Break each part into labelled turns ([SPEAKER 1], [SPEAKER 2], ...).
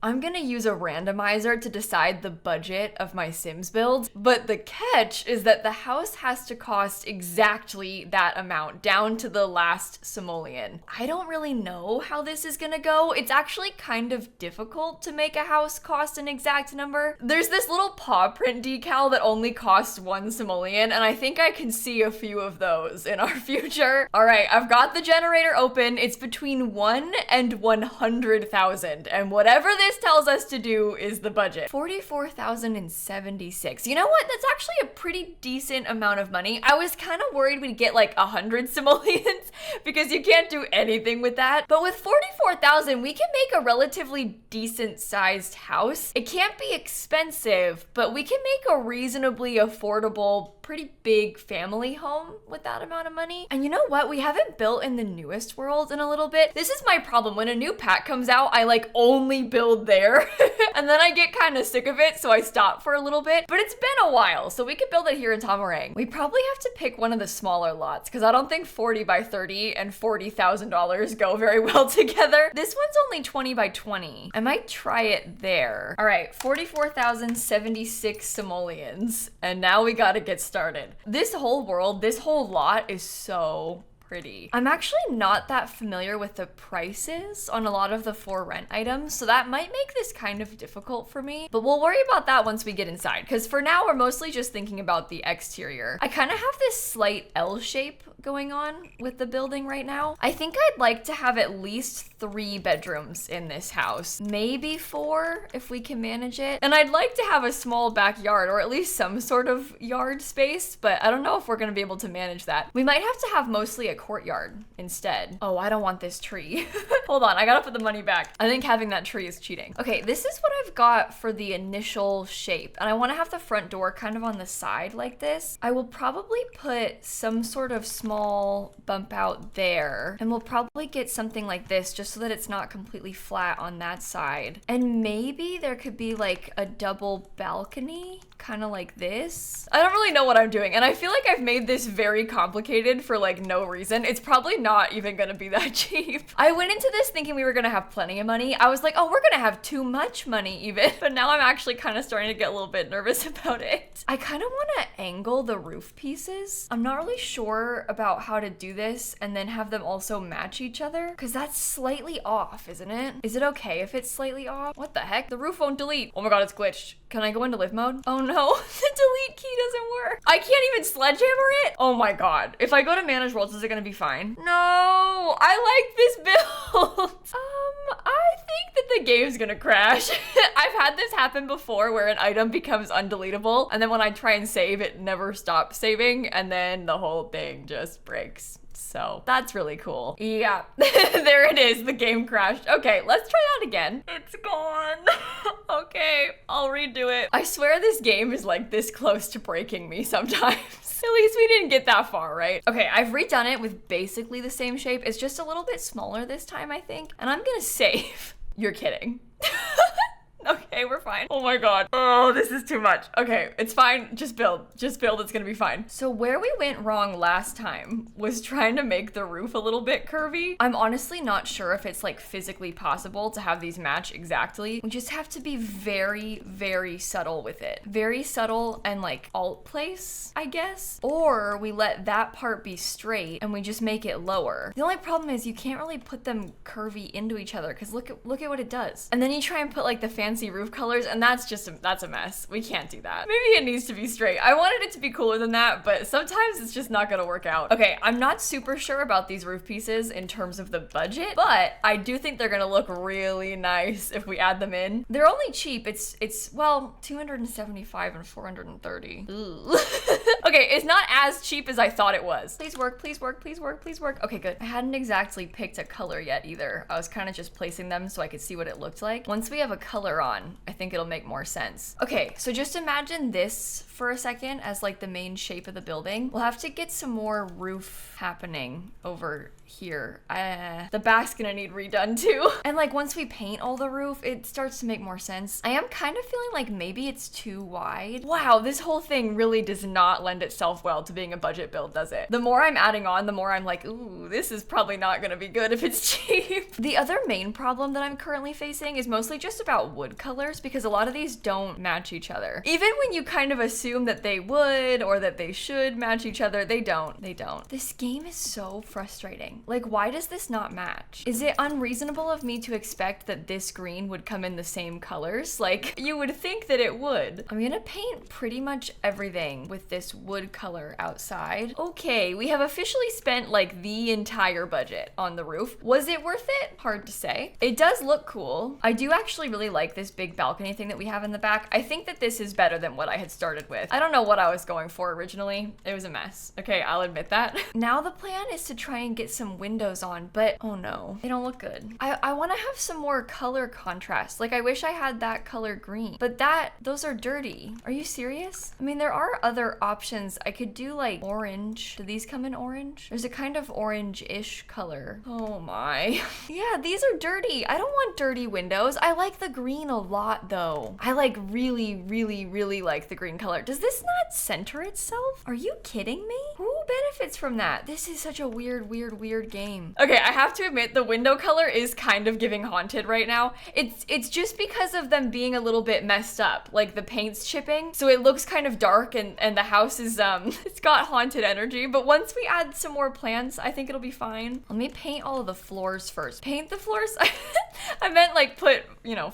[SPEAKER 1] I'm gonna use a randomizer to decide the budget of my Sims build, but the catch is that the house has to cost exactly that amount, down to the last simoleon. I don't really know how this is gonna go. It's actually kind of difficult to make a house cost an exact number. There's this little paw print decal that only costs 1 simoleon, and I think I can see a few of those in our future. All right, I've got the generator open. It's between 1 and 100,000, and whatever this tells us to do is the budget. 44,076. You know what? That's actually a pretty decent amount of money. I was kind of worried we'd get like 100 simoleons because you can't do anything with that. But with 44,000, we can make a relatively decent sized house. It can't be expensive, but we can make a reasonably affordable, pretty big family home with that amount of money. And you know what? We haven't built in the newest world in a little bit. This is my problem. When a new pack comes out, I like only build there and then I get kind of sick of it, so I stop for a little bit. But it's been a while, so we could build it here in Tamarang. We probably have to pick one of the smaller lots because I don't think 40 by 30 and $40,000 go very well together. This one's only 20 by 20. I might try it there. All right, 44,076 simoleons. And now we gotta get started. This whole world, this whole lot is so pretty. I'm actually not that familiar with the prices on a lot of the for rent items, so that might make this kind of difficult for me, but we'll worry about that once we get inside, because for now we're mostly just thinking about the exterior. I kind of have this slight L shape going on with the building right now. I think I'd like to have at least 3 bedrooms in this house, maybe 4 if we can manage it. And I'd like to have a small backyard, or at least some sort of yard space, but I don't know if we're gonna be able to manage that. We might have to have mostly a courtyard instead. Oh, I don't want this tree. Hold on, I gotta put the money back. I think having that tree is cheating. Okay, this is what I've got for the initial shape, and I wanna have the front door kind of on the side like this. I will probably put some sort of small bump out there, and we'll probably get something like this just so that it's not completely flat on that side. And maybe there could be like a double balcony, kind of like this. I don't really know what I'm doing, and I feel like I've made this very complicated for like no reason. It's probably not even gonna be that cheap. I went into this thinking we were gonna have plenty of money. I was like, oh, we're gonna have too much money even, but now I'm actually kind of starting to get a little bit nervous about it. I kind of want to angle the roof pieces. I'm not really sure about how to do this and then have them also match each other, because that's slightly off, isn't it? Is it okay if it's slightly off? What the heck? The roof won't delete. Oh my god, it's glitched. Can I go into live mode? Oh no, the delete key doesn't work. I can't even sledgehammer it. Oh my god. If I go to manage worlds, is it gonna be fine? No, I like this build. I think that the game's gonna crash. I've had this happen before where an item becomes undeletable, and then when I try and save, it never stops saving, and then the whole thing just breaks. So that's really cool. Yeah, there it is. The game crashed. Okay, let's try that again. It's gone. Okay, I'll redo it. I swear this game is like this close to breaking me sometimes. At least we didn't get that far, right? Okay, I've redone it with basically the same shape. It's just a little bit smaller this time, I think. And I'm gonna save. You're kidding. Okay, we're fine. Oh my god. Oh, this is too much. Okay, it's fine. Just build. Just build. It's gonna be fine. So where we went wrong last time was trying to make the roof a little bit curvy. I'm honestly not sure if it's like physically possible to have these match exactly. We just have to be very, very subtle with it. Very subtle and like alt place, I guess. Or we let that part be straight and we just make it lower. The only problem is you can't really put them curvy into each other, because look at what it does. And then you try and put like the fancy roof colors, and that's a mess. We can't do that. Maybe it needs to be straight. I wanted it to be cooler than that, but sometimes it's just not gonna work out. Okay, I'm not super sure about these roof pieces in terms of the budget, but I do think they're gonna look really nice if we add them in. They're only cheap. It's well, 275 and 430. Ooh. Okay, it's not as cheap as I thought it was. Please work, please work, please work, please work. Okay, good. I hadn't exactly picked a color yet either. I was kind of just placing them so I could see what it looked like. Once we have a color on, I think it'll make more sense. Okay, so just imagine this for a second as like the main shape of the building. We'll have to get some more roof happening over here. The back's gonna need redone too. And like once we paint all the roof, it starts to make more sense. I am kind of feeling like maybe it's too wide. Wow, this whole thing really does not lend itself well to being a budget build, does it? The more I'm adding on, the more I'm like, ooh, this is probably not gonna be good if it's cheap. The other main problem that I'm currently facing is mostly just about wood colors, because a lot of these don't match each other. Even when you kind of assume that they would or that they should match each other, they don't. This game is so frustrating. Like, why does this not match? Is it unreasonable of me to expect that this green would come in the same colors? Like, you would think that it would. I'm gonna paint pretty much everything with this wood color outside. Okay, we have officially spent like the entire budget on the roof. Was it worth it? Hard to say. It does look cool. I do actually really like this big balcony thing that we have in the back. I think that this is better than what I had started with. I don't know what I was going for originally. It was a mess. Okay, I'll admit that. Now the plan is to try and get some windows on, but oh no, they don't look good. I want to have some more color contrast. Like, I wish I had that color green, but those are dirty. Are you serious? I mean, there are other options. I could do like orange. Do these come in orange? There's a kind of orange-ish color. Oh my. Yeah, these are dirty. I don't want dirty windows. I like the green a lot though. I like really like the green color. Does this not center itself? Are you kidding me? Who benefits from that? This is such a weird game. Okay, I have to admit the window color is kind of giving haunted right now. It's just because of them being a little bit messed up. Like the paint's chipping, so it looks kind of dark and the house is it's got haunted energy. But once we add some more plants, I think it'll be fine. Let me paint all of the floors first. Paint the floors? I meant like put,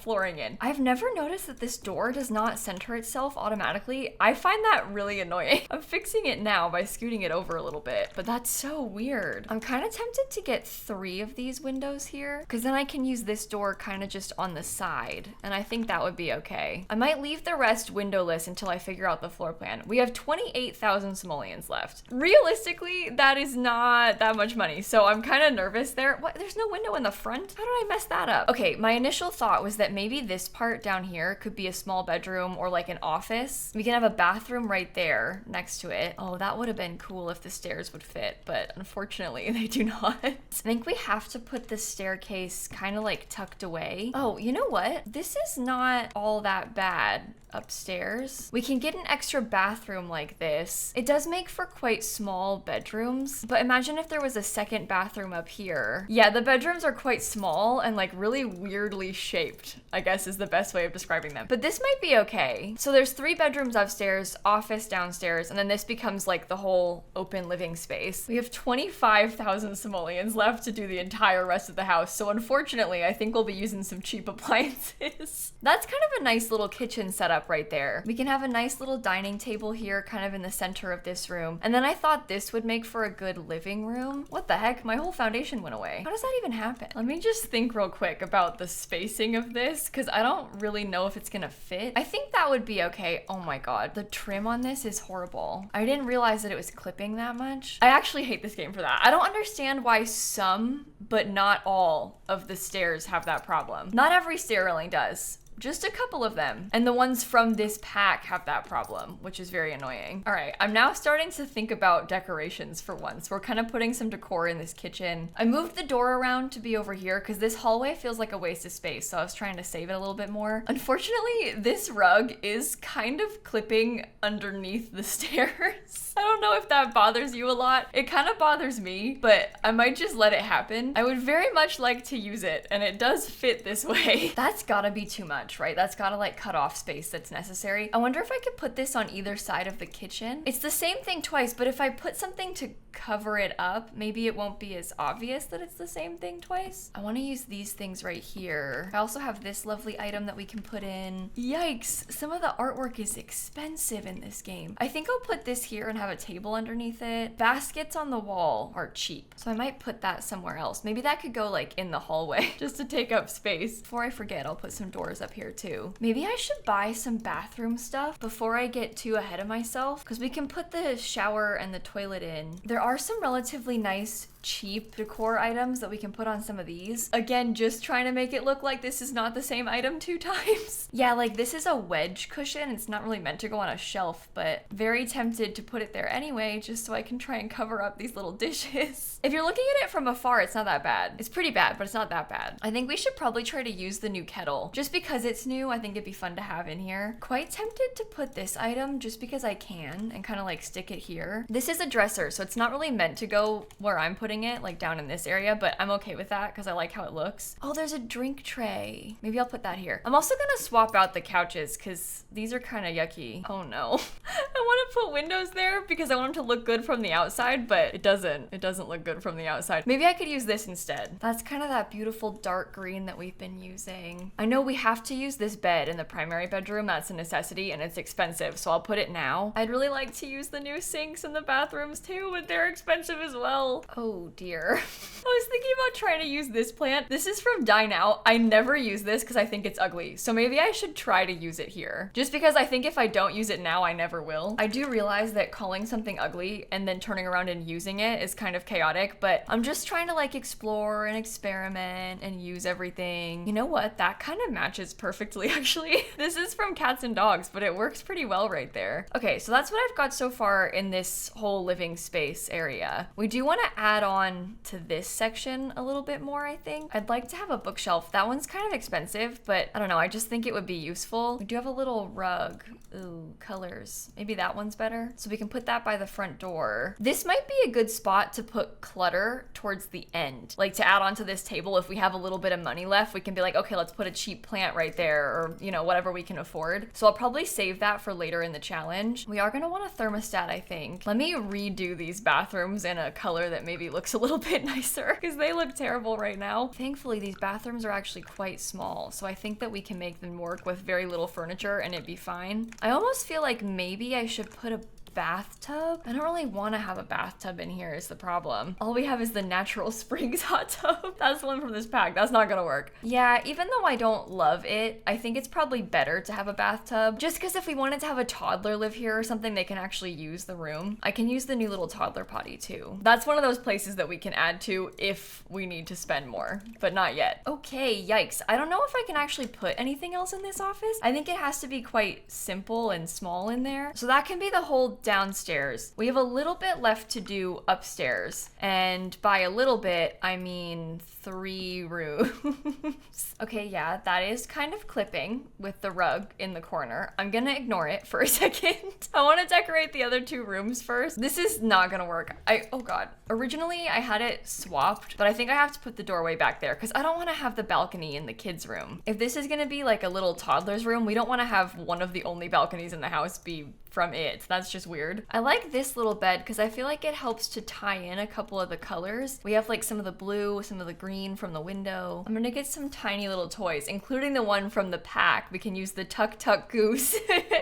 [SPEAKER 1] flooring in. I've never noticed that this door does not center itself automatically. I find that really annoying. I'm fixing it now by scooting it over a little bit, but that's so weird. I'm kind of tempted to get 3 of these windows here, because then I can use this door kind of just on the side, and I think that would be okay. I might leave the rest windowless until I figure out the floor plan. We have 28,000 simoleons left. Realistically, that is not that much money, so I'm kind of nervous there. What? There's no window in the front? How did I mess that up? Okay, my initial thought was that maybe this part down here could be a small bedroom or like an office. We can have a bathroom right there next to it. Oh, that would have been cool if the stairs would fit, but unfortunately they do not. I think we have to put the staircase kind of like tucked away. Oh, you know what? This is not all that bad upstairs. We can get an extra bathroom like this. It does make for quite small bedrooms, but imagine if there was a second bathroom up here. Yeah, the bedrooms are quite small and like really weirdly shaped, I guess is the best way of describing them. But this might be okay. So there's 3 bedrooms upstairs, office downstairs, and then this becomes like the whole open living space. We have 25,000 simoleons left to do the entire rest of the house. So unfortunately, I think we'll be using some cheap appliances. That's kind of a nice little kitchen setup right there. We can have a nice little dining table here kind of in the center of this room. And then I thought this would make for a good living room. What the heck? My whole foundation went away. How does that even happen? Let me just think real quick about the spacing of this, because I don't really know if it's gonna fit. I think that would be okay. Oh my god, the trim on this is horrible. I didn't realize that it was clipping that much. I actually hate this game for that. I don't understand why some, but not all, of the stairs have that problem. Not every stair railing does. Just a couple of them. And the ones from this pack have that problem, which is very annoying. All right, I'm now starting to think about decorations for once. We're kind of putting some decor in this kitchen. I moved the door around to be over here because this hallway feels like a waste of space, so I was trying to save it a little bit more. Unfortunately, this rug is kind of clipping underneath the stairs. I don't know if that bothers you a lot. It kind of bothers me, but I might just let it happen. I would very much like to use it, and it does fit this way. That's gotta be too much, right? That's gotta like cut off space that's necessary. I wonder if I could put this on either side of the kitchen. It's the same thing twice, but if I put something to cover it up, maybe it won't be as obvious that it's the same thing twice. I want to use these things right here. I also have this lovely item that we can put in. Yikes, some of the artwork is expensive in this game. I think I'll put this here and have a table underneath it. Baskets on the wall are cheap, so I might put that somewhere else. Maybe that could go like in the hallway just to take up space. Before I forget, I'll put some doors up here too. Maybe I should buy some bathroom stuff before I get too ahead of myself, because we can put the shower and the toilet in. There are some relatively nice cheap decor items that we can put on some of these. Again, just trying to make it look like this is not the same item 2 times. Yeah, like this is a wedge cushion. It's not really meant to go on a shelf, but very tempted to put it there anyway, just so I can try and cover up these little dishes. If you're looking at it from afar, it's not that bad. It's pretty bad, but it's not that bad. I think we should probably try to use the new kettle. Just because it's new, I think it'd be fun to have in here. Quite tempted to put this item just because I can and kind of like stick it here. This is a dresser, so it's not really meant to go where I'm putting it, like down in this area, but I'm okay with that because I like how it looks. Oh, there's a drink tray. Maybe I'll put that here. I'm also gonna swap out the couches because these are kind of yucky. Oh no. I want to put windows there because I want them to look good from the outside, but it doesn't. It doesn't look good from the outside. Maybe I could use this instead. That's kind of that beautiful dark green that we've been using. I know we have to use this bed in the primary bedroom. That's a necessity and it's expensive, so I'll put it now. I'd really like to use the new sinks in the bathrooms too, but they're expensive as well. Oh dear. I was thinking about trying to use this plant. This is from Dine Out. I never use this because I think it's ugly, so maybe I should try to use it here. Just because I think if I don't use it now, I never will. I do realize that calling something ugly and then turning around and using it is kind of chaotic, but I'm just trying to like explore and experiment and use everything. You know what? That kind of matches perfectly actually. This is from Cats and Dogs, but it works pretty well right there. Okay, so that's what I've got so far in this whole living space area. We do want to add on to this section a little bit more, I think. I'd like to have a bookshelf. That one's kind of expensive, but I don't know, I just think it would be useful. We do have a little rug. Ooh, colors. Maybe that one's better. So we can put that by the front door. This might be a good spot to put clutter towards the end. Like to add onto this table, if we have a little bit of money left, we can be like, okay, let's put a cheap plant right there, or you know, whatever we can afford. So I'll probably save that for later in the challenge. We are gonna want a thermostat, I think. Let me redo these bathrooms in a color that maybe looks a little bit nicer because they look terrible right now. Thankfully, these bathrooms are actually quite small, so I think that we can make them work with very little furniture and it'd be fine. I almost feel like maybe I should put a bathtub. I don't really want to have a bathtub in here is the problem. All we have is the Natural Springs hot tub. That's the one from this pack. That's not gonna work. Yeah, even though I don't love it, I think it's probably better to have a bathtub just because if we wanted to have a toddler live here or something, they can actually use the room. I can use the new little toddler potty too. That's one of those places that we can add to if we need to spend more, but not yet. Okay, yikes. I don't know if I can actually put anything else in this office. I think it has to be quite simple and small in there. So that can be the whole downstairs. We have a little bit left to do upstairs, and by a little bit I mean 3 rooms. Okay, yeah, that is kind of clipping with the rug in the corner. I'm gonna ignore it for a second. I want to decorate the other 2 rooms first. This is not gonna work. Oh god. Originally I had it swapped, but I think I have to put the doorway back there because I don't want to have the balcony in the kids' room. If this is gonna be like a little toddler's room, we don't want to have one of the only balconies in the house be from it. That's just weird. I like this little bed because I feel like it helps to tie in a couple of the colors. We have like some of the blue, some of the green from the window. I'm gonna get some tiny little toys, including the one from the pack. We can use the Tuk Tuk Goose.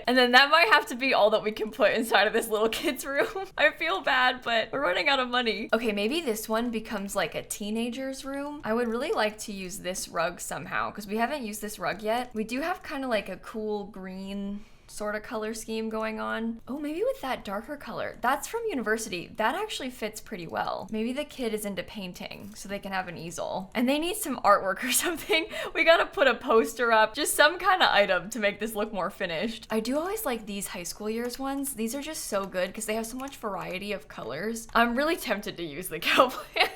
[SPEAKER 1] And then that might have to be all that we can put inside of this little kid's room. I feel bad, but we're running out of money. Okay, maybe this one becomes like a teenager's room. I would really like to use this rug somehow because we haven't used this rug yet. We do have kind of like a cool green sort of color scheme going on. Oh, maybe with that darker color. That's from university. That actually fits pretty well. Maybe the kid is into painting, so they can have an easel. And they need some artwork or something. We gotta put a poster up, just some kind of item to make this look more finished. I do always like these high school years ones. These are just so good because they have so much variety of colors. I'm really tempted to use the cow plant.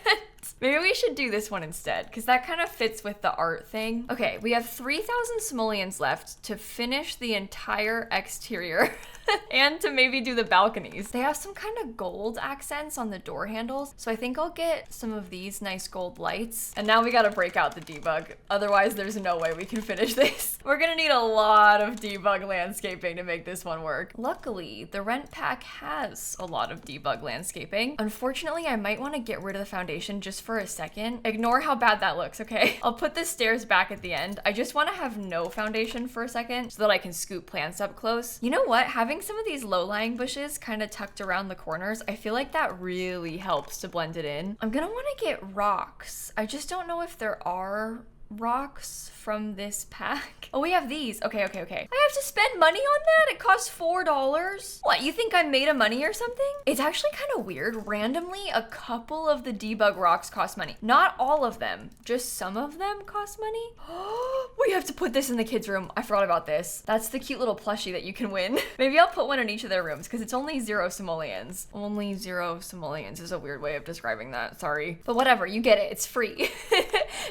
[SPEAKER 1] Maybe we should do this one instead, because that kind of fits with the art thing. Okay, we have 3,000 simoleons left to finish the entire exterior and to maybe do the balconies. They have some kind of gold accents on the door handles, so I think I'll get some of these nice gold lights. And now we gotta break out the debug. Otherwise, there's no way we can finish this. We're gonna need a lot of debug landscaping to make this one work. Luckily, the rent pack has a lot of debug landscaping. Unfortunately, I might want to get rid of the foundation just for a second. Ignore how bad that looks, okay? I'll put the stairs back at the end. I just want to have no foundation for a second so that I can scoop plants up close. You know what? Having some of these low-lying bushes kind of tucked around the corners, I feel like that really helps to blend it in. I'm gonna want to get rocks. I just don't know if there are rocks from this pack? Oh, we have these. Okay. I have to spend money on that? It costs $4? What, you think I'm made of money or something? It's actually kind of weird. Randomly, a couple of the debug rocks cost money. Not all of them, just some of them cost money. We have to put this in the kids' room. I forgot about this. That's the cute little plushie that you can win. Maybe I'll put one in each of their rooms because it's only 0 simoleons. Only 0 simoleons is a weird way of describing that, sorry. But whatever, you get it, it's free.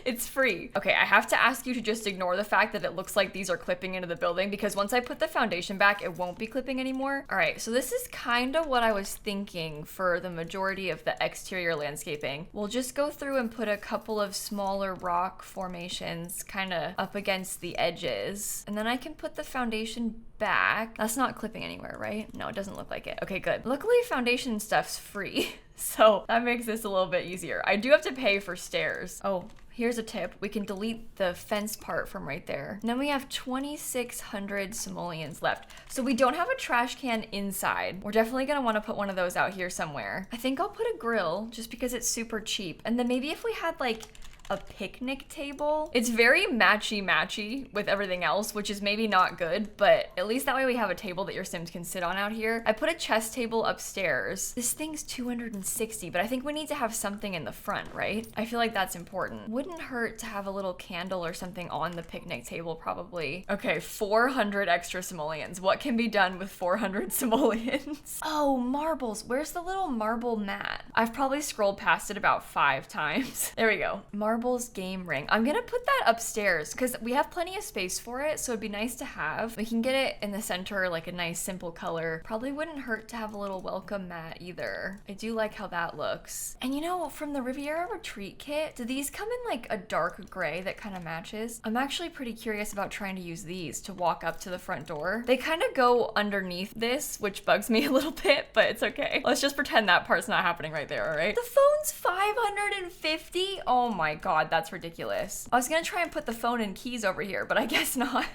[SPEAKER 1] It's free. Okay, I have to ask you to just ignore the fact that it looks like these are clipping into the building because once I put the foundation back, it won't be clipping anymore. All right, so this is kind of what I was thinking for the majority of the exterior landscaping. We'll just go through and put a couple of smaller rock formations kind of up against the edges. And then I can put the foundation back. That's not clipping anywhere, right? No, it doesn't look like it. Okay, good. Luckily, foundation stuff's free. So that makes this a little bit easier. I do have to pay for stairs. Oh, here's a tip. We can delete the fence part from right there. And then we have 2,600 simoleons left. So we don't have a trash can inside. We're definitely gonna wanna put one of those out here somewhere. I think I'll put a grill just because it's super cheap. And then maybe if we had like a picnic table. It's very matchy with everything else, which is maybe not good, but at least that way we have a table that your Sims can sit on out here. I put a chess table upstairs. This thing's 260, but I think we need to have something in the front, right? I feel like that's important. Wouldn't hurt to have a little candle or something on the picnic table, probably. Okay, 400 extra simoleons. What can be done with 400 simoleons? Oh, marbles. Where's the little marble mat? I've probably scrolled past it about 5 times. There we go. Marbles game ring. I'm gonna put that upstairs because we have plenty of space for it, so it'd be nice to have. We can get it in the center, like a nice simple color. Probably wouldn't hurt to have a little welcome mat either. I do like how that looks. And you know, from the Riviera Retreat kit, do these come in like a dark gray that kind of matches? I'm actually pretty curious about trying to use these to walk up to the front door. They kind of go underneath this, which bugs me a little bit, but it's okay. Let's just pretend that part's not happening right there, all right? The phone's 550? Oh my God, that's ridiculous. I was gonna try and put the phone and keys over here, but I guess not.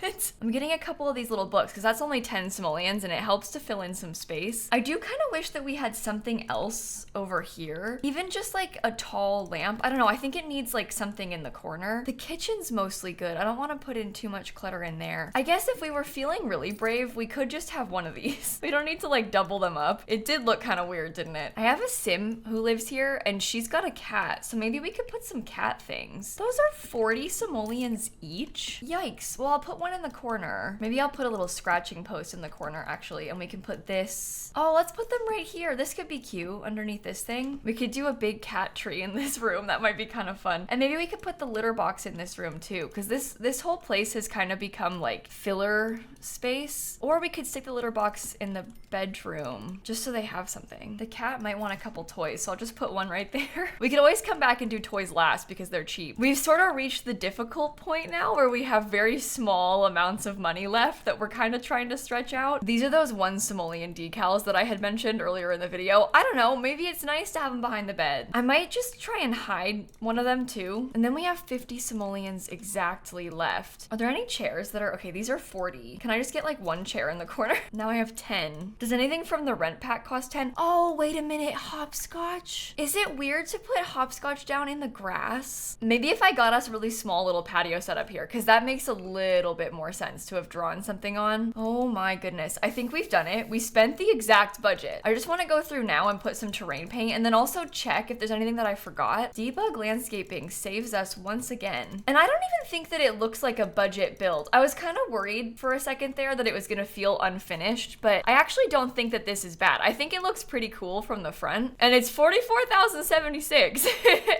[SPEAKER 1] I'm getting a couple of these little books because that's only 10 simoleons and it helps to fill in some space. I do kind of wish that we had something else over here. Even just like a tall lamp. I don't know, I think it needs like something in the corner. The kitchen's mostly good. I don't want to put in too much clutter in there. I guess if we were feeling really brave, we could just have one of these. We don't need to like double them up. It did look kind of weird, didn't it? I have a Sim who lives here and she's got a cat, so maybe we could put some cat things. Those are 40 simoleons each? Yikes. Well, I'll put one in the corner. Maybe I'll put a little scratching post in the corner actually, and we can put this. Oh, let's put them right here. This could be cute underneath this thing. We could do a big cat tree in this room. That might be kind of fun. And maybe we could put the litter box in this room too, because this whole place has kind of become like filler space. Or we could stick the litter box in the bedroom just so they have something. The cat might want a couple toys, so I'll just put one right there. We could always come back and do toys last because they're cheap. We've sort of reached the difficult point now where we have very small amounts of money left that we're kind of trying to stretch out. These are those 1 simoleon decals that I had mentioned earlier in the video. I don't know, maybe it's nice to have them behind the bed. I might just try and hide one of them too. And then we have 50 simoleons exactly left. Are there any chairs that are, okay, these are 40. Can I just get like 1 chair in the corner? Now I have 10. Does anything from the rent pack cost 10? Oh, wait a minute, hopscotch. Is it weird to put hopscotch down in the grass? Maybe if I got us a really small little patio set up here, because that makes a little bit more sense to have drawn something on. Oh my goodness, I think we've done it. We spent the exact budget. I just want to go through now and put some terrain paint and then also check if there's anything that I forgot. Debug landscaping saves us once again. And I don't even think that it looks like a budget build. I was kind of worried for a second there that it was gonna feel unfinished, but I actually don't think that this is bad. I think it looks pretty cool from the front, and it's 44,076.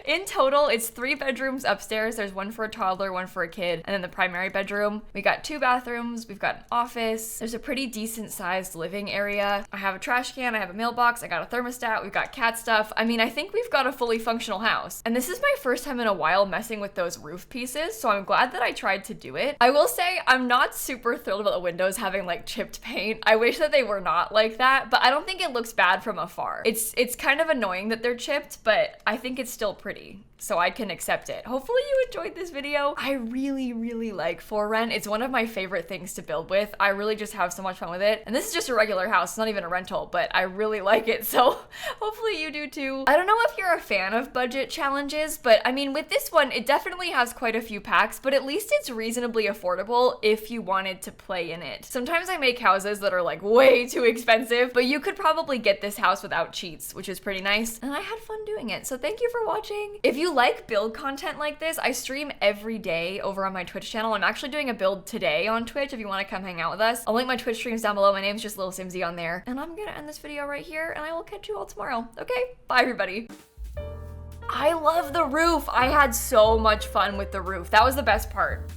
[SPEAKER 1] In total, it's 3 bedrooms upstairs. There's 1 for a toddler, 1 for a kid, and then the primary bedroom. We got 2 bathrooms, we've got an office. There's a pretty decent sized living area. I have a trash can, I have a mailbox, I got a thermostat, we've got cat stuff. I mean, I think we've got a fully functional house. And this is my first time in a while messing with those roof pieces, so I'm glad that I tried to do it. I will say I'm not super thrilled about the windows having like chipped paint. I wish that they were not like that, but I don't think it looks bad from afar. It's kind of annoying that they're chipped, but I think it's still pretty. so I can accept it. Hopefully you enjoyed this video. I really, really like For Rent. It's one of my favorite things to build with. I really just have so much fun with it. And this is just a regular house, it's not even a rental, but I really like it, so hopefully you do too. I don't know if you're a fan of budget challenges, but I mean, with this one, it definitely has quite a few packs, but at least it's reasonably affordable if you wanted to play in it. Sometimes I make houses that are like way too expensive, but you could probably get this house without cheats, which is pretty nice. And I had fun doing it, so thank you for watching. If you like build content like this, I stream every day over on my Twitch channel. I'm actually doing a build today on Twitch if you want to come hang out with us. I'll link my Twitch streams down below. My name's just lilsimsie on there. And I'm gonna end this video right here, and I will catch you all tomorrow. Okay, bye everybody. I love the roof. I had so much fun with the roof. That was the best part.